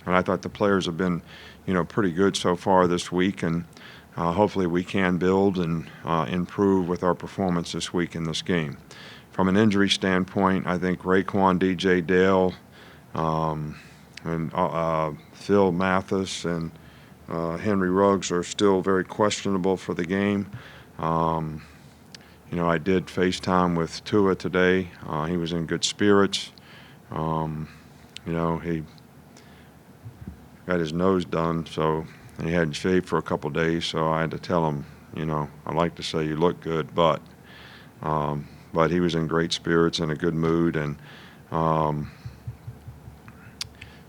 And I thought the players have been, pretty good so far this week, and hopefully we can build and improve with our performance this week in this game. From an injury standpoint, I think Raekwon, DJ Dale, and Phil Mathis and Henry Ruggs are still very questionable for the game. I did FaceTime with Tua today. He was in good spirits. He got his nose done, so he hadn't shaved for a couple of days, so I had to tell him, I like to say you look good, but he was in great spirits and a good mood, and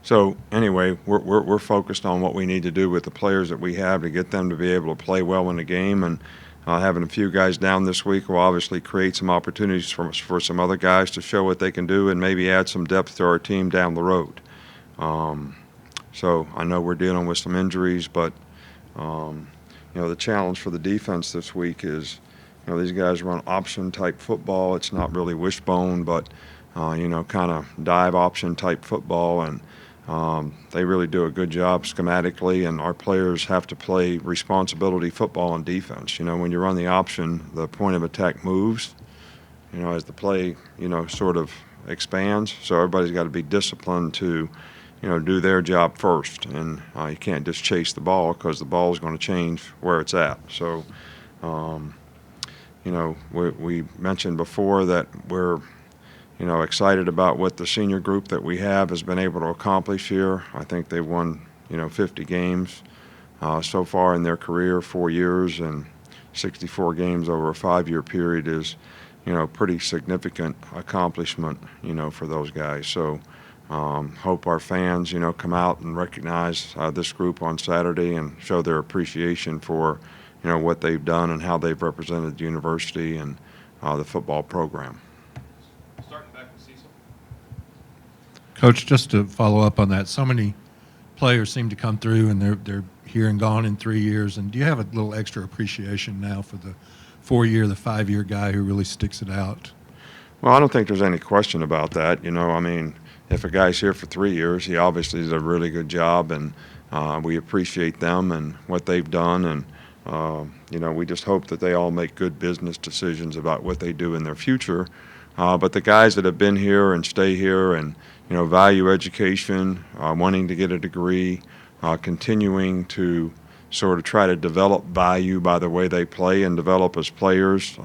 so anyway, we're focused on what we need to do with the players that we have to get them to be able to play well in the game, and having a few guys down this week will obviously create some opportunities for some other guys to show what they can do and maybe add some depth to our team down the road. So I know we're dealing with some injuries, but the challenge for the defense this week is, these guys run option-type football. It's not really wishbone, but, kind of dive option-type football, and they really do a good job schematically, and our players have to play responsibility football on defense. When you run the option, the point of attack moves, as the play, sort of expands. So everybody's got to be disciplined to, do their job first. And you can't just chase the ball because the ball is going to change where it's at. So, we mentioned before that we're excited about what the senior group that we have has been able to accomplish here. I think they've won, 50 games so far in their career, 4 years, and 64 games over a 5-year period is, pretty significant accomplishment, for those guys. So hope our fans, come out and recognize this group on Saturday and show their appreciation for, what they've done and how they've represented the university and the football program. Coach, just to follow up on that, so many players seem to come through and they're here and gone in 3 years. And do you have a little extra appreciation now for the 4-year, the 5-year guy who really sticks it out? Well, I don't think there's any question about that. If a guy's here for 3 years, he obviously does a really good job, and we appreciate them and what they've done. And, we just hope that they all make good business decisions about what they do in their future. But the guys that have been here and stay here and, value education, wanting to get a degree, continuing to sort of try to develop value by the way they play and develop as players.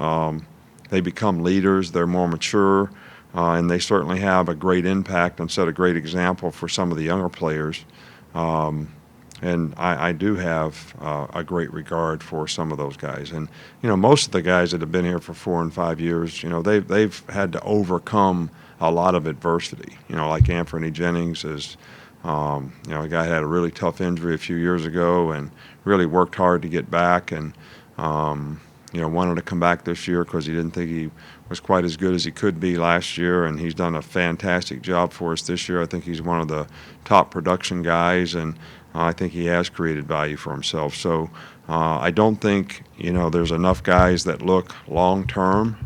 They become leaders. They're more mature, and they certainly have a great impact and set a great example for some of the younger players. And I do have a great regard for some of those guys. And, most of the guys that have been here for 4 and 5 years, they've had to overcome a lot of adversity. Like Anthony Jennings is, a guy had a really tough injury a few years ago and really worked hard to get back, and, wanted to come back this year because he didn't think he was quite as good as he could be last year, and he's done a fantastic job for us this year. I think he's one of the top production guys, and I think he has created value for himself. So I don't think, there's enough guys that look long-term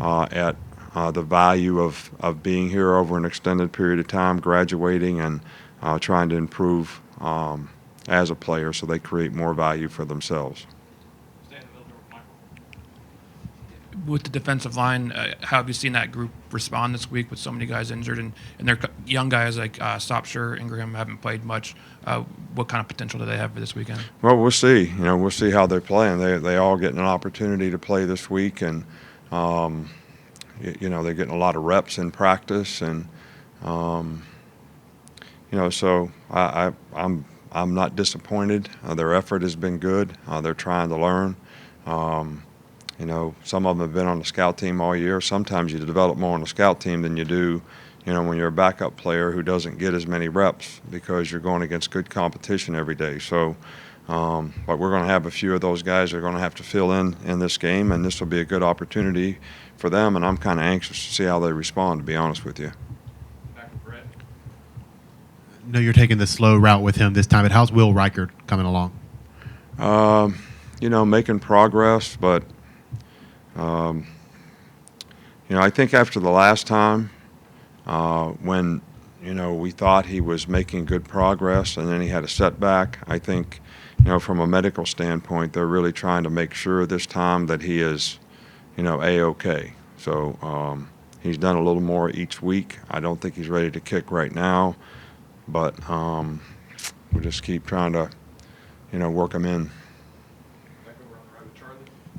at the value of being here over an extended period of time, graduating and trying to improve as a player so they create more value for themselves. With the defensive line, how have you seen that group respond this week with so many guys injured, and their young guys like Stopshire, Ingraham haven't played much? What kind of potential do they have for this weekend? Well, we'll see. We'll see how they're playing. They all getting an opportunity to play this week, and they're getting a lot of reps in practice, and so I'm not disappointed. Their effort has been good. They're trying to learn. Some of them have been on the scout team all year. Sometimes you develop more on the scout team than you do, when you're a backup player who doesn't get as many reps because you're going against good competition every day. So, but we're going to have a few of those guys that are going to have to fill in this game, and this will be a good opportunity for them, and I'm kind of anxious to see how they respond, to be honest with you. Back to Brett. No, you're taking the slow route with him this time, but how's Will Reichert coming along? Making progress, but I think after the last time, when we thought he was making good progress, and then he had a setback. I think, from a medical standpoint, they're really trying to make sure this time that he is, A-OK. So he's done a little more each week. I don't think he's ready to kick right now, but we'll just keep trying to, work him in.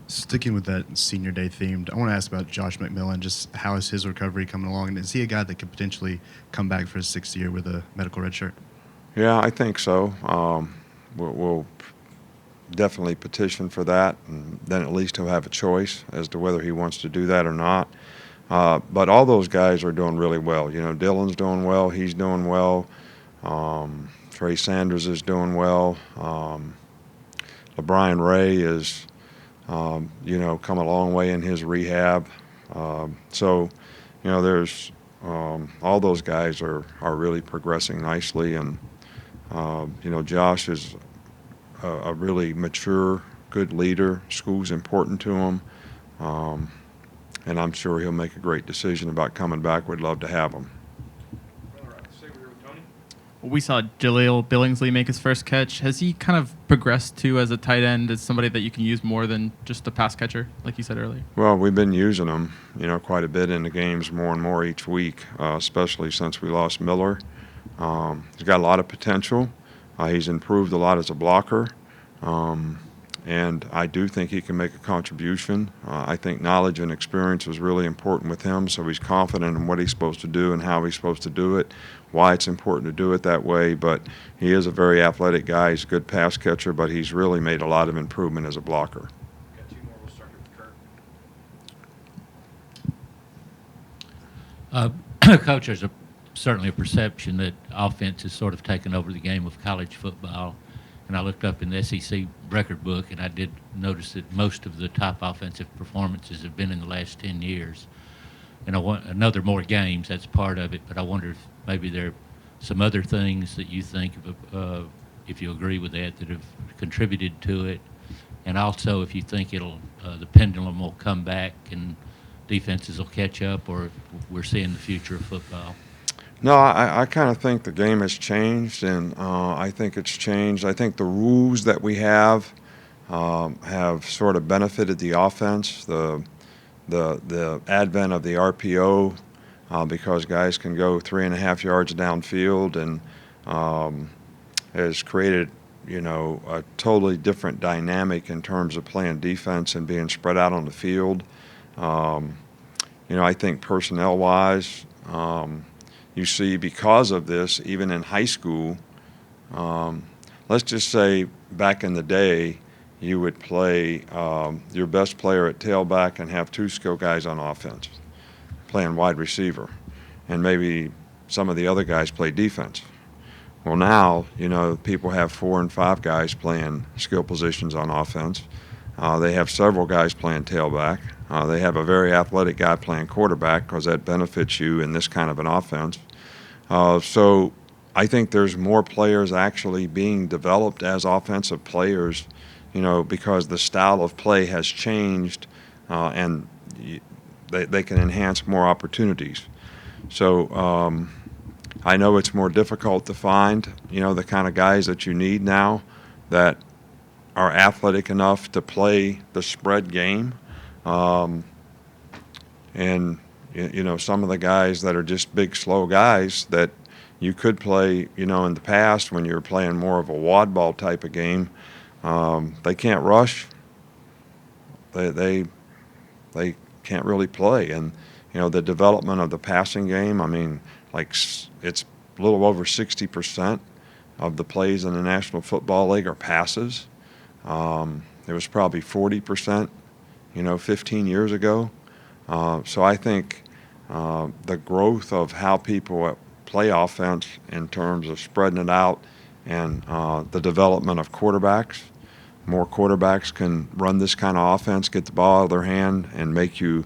Sticking with that senior day theme, I want to ask about Josh McMillan. Just how is his recovery coming along? And is he a guy that could potentially come back for his 6th year with a medical red shirt? Yeah, I think so. We'll definitely petition for that, and then at least he'll have a choice as to whether he wants to do that or not. But all those guys are doing really well. Dylan's doing well. He's doing well. Trey Sanders is doing well. LeBron Ray is, come a long way in his rehab. So, there's all those guys are really progressing nicely, and Josh is a really mature, good leader. School's important to him, and I'm sure he'll make a great decision about coming back. We'd love to have him. We saw Jaleel Billingsley make his first catch. Has he kind of progressed too as a tight end, as somebody that you can use more than just a pass catcher, like you said earlier? Well, we've been using him, quite a bit in the games, more and more each week, especially since we lost Miller. He's got a lot of potential. He's improved a lot as a blocker, and I do think he can make a contribution. I think knowledge and experience is really important with him, so he's confident in what he's supposed to do and how he's supposed to do it, why it's important to do it that way. But he is a very athletic guy. He's a good pass catcher, but he's really made a lot of improvement as a blocker. Got two more. We'll start with Kurt. Coach, there's certainly a perception that offense has sort of taken over the game of college football. And I looked up in the SEC record book, and I did notice that most of the top offensive performances have been in the last 10 years. And I want another more games, that's part of it, but I wonder if maybe there are some other things that you think of, if you agree with that have contributed to it. And also if you think the pendulum will come back and defenses will catch up, or if we're seeing the future of football. No, I kind of think the game has changed, and I think it's changed. I think the rules that we have sort of benefited the offense. The advent of the RPO, because guys can go 3.5 yards downfield, and has created a totally different dynamic in terms of playing defense and being spread out on the field. I think personnel-wise, you see, because of this, even in high school, let's just say back in the day, you would play your best player at tailback and have 2 skill guys on offense playing wide receiver, and maybe some of the other guys play defense. Well, now, people have 4 and 5 guys playing skill positions on offense. They have several guys playing tailback. They have a very athletic guy playing quarterback, because that benefits you in this kind of an offense. So I think there's more players actually being developed as offensive players, because the style of play has changed, and they can enhance more opportunities. So I know it's more difficult to find, the kind of guys that you need now that are athletic enough to play the spread game. And some of the guys that are just big, slow guys that you could play, in the past when you were playing more of a wad ball type of game, they can't rush. They can't really play. And, the development of the passing game, it's a little over 60% of the plays in the National Football League are passes. It was probably 40%, 15 years ago. So I think the growth of how people play offense in terms of spreading it out, and the development of quarterbacks. More quarterbacks can run this kind of offense, get the ball out of their hand, and make you,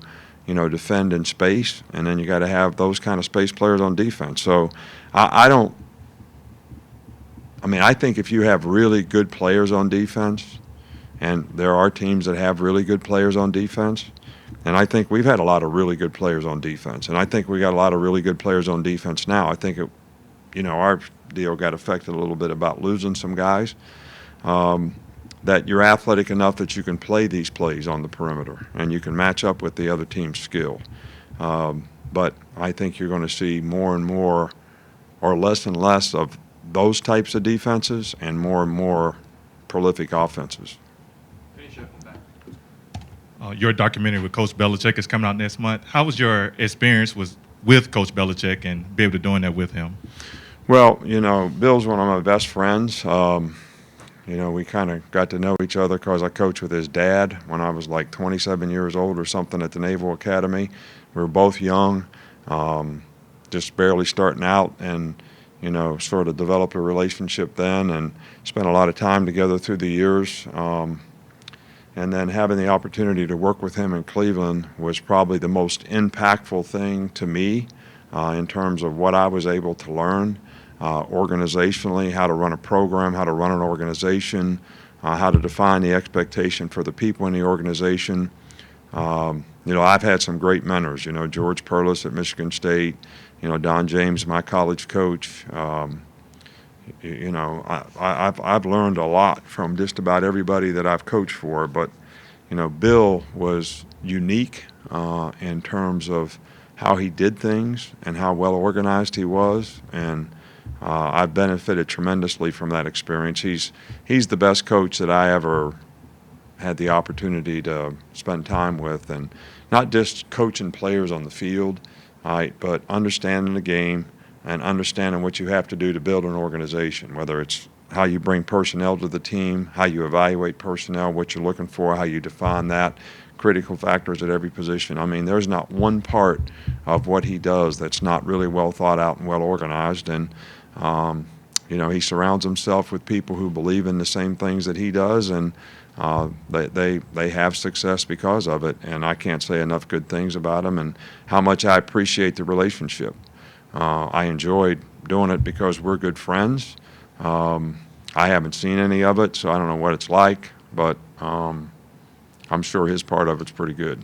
defend in space. And then you got to have those kind of space players on defense. So I think if you have really good players on defense, and there are teams that have really good players on defense, and I think we've had a lot of really good players on defense, and I think we got a lot of really good players on defense now. I think our deal got affected a little bit about losing some guys. That you're athletic enough that you can play these plays on the perimeter and you can match up with the other team's skill. But I think you're going to see more and more, or less and less, of those types of defenses and more prolific offenses. Your documentary with Coach Belichick is coming out next month. How was your experience with Coach Belichick and be able to doing that with him? Well, Bill's one of my best friends. We kind of got to know each other because I coached with his dad when I was like 27 years old or something at the Naval Academy. We were both young, just barely starting out, and sort of developed a relationship then and spent a lot of time together through the years. And then having the opportunity to work with him in Cleveland was probably the most impactful thing to me in terms of what I was able to learn organizationally, how to run a program, how to run an organization, how to define the expectation for the people in the organization. I've had some great mentors, George Perlis at Michigan State, Don James, my college coach. I've learned a lot from just about everybody that I've coached for, but Bill was unique in terms of how he did things and how well organized he was, and I've benefited tremendously from that experience. He's the best coach that I ever had the opportunity to spend time with, and not just coaching players on the field, but understanding the game and understanding what you have to do to build an organization, whether it's how you bring personnel to the team, how you evaluate personnel, what you're looking for, how you define that, critical factors at every position. I mean, there's not one part of what he does that's not really well thought out and well organized. And, he surrounds himself with people who believe in the same things that he does, and they have success because of it. And I can't say enough good things about him and how much I appreciate the relationship. I enjoyed doing it because we're good friends. I haven't seen any of it, so I don't know what it's like, but I'm sure his part of it's pretty good.